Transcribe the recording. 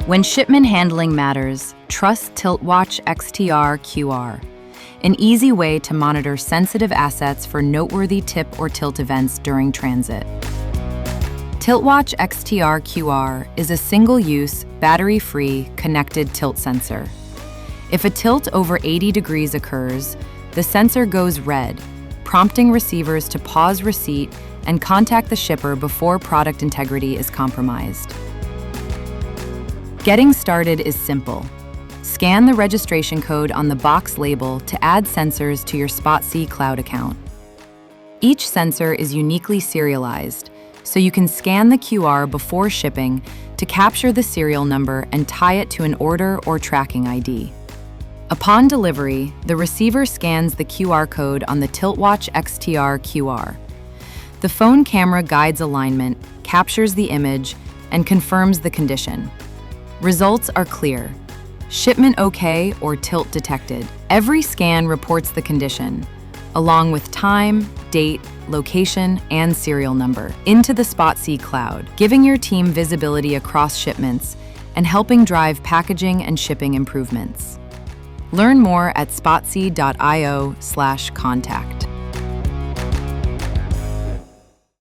When shipment handling matters, trust TiltWatch XTR QR, an easy way to monitor sensitive assets for noteworthy tip or tilt events during transit. TiltWatch XTR QR is a single-use, battery-free, connected tilt sensor. If a tilt over 80 degrees occurs, the sensor goes red, prompting receivers to pause receipt and contact the shipper before product integrity is compromised. Getting started is simple. Scan the registration code on the box label to add sensors to your SpotSee cloud account. Each sensor is uniquely serialized, so you can scan the QR before shipping to capture the serial number and tie it to an order or tracking ID. Upon delivery, the receiver scans the QR code on the TiltWatch XTR QR. The phone camera guides alignment, captures the image, and confirms the condition. Results are clear. Shipment okay or tilt detected. Every scan reports the condition, along with time, date, location, and serial number, into the SpotSee cloud, giving your team visibility across shipments and helping drive packaging and shipping improvements. Learn more at spotsee.io/contact.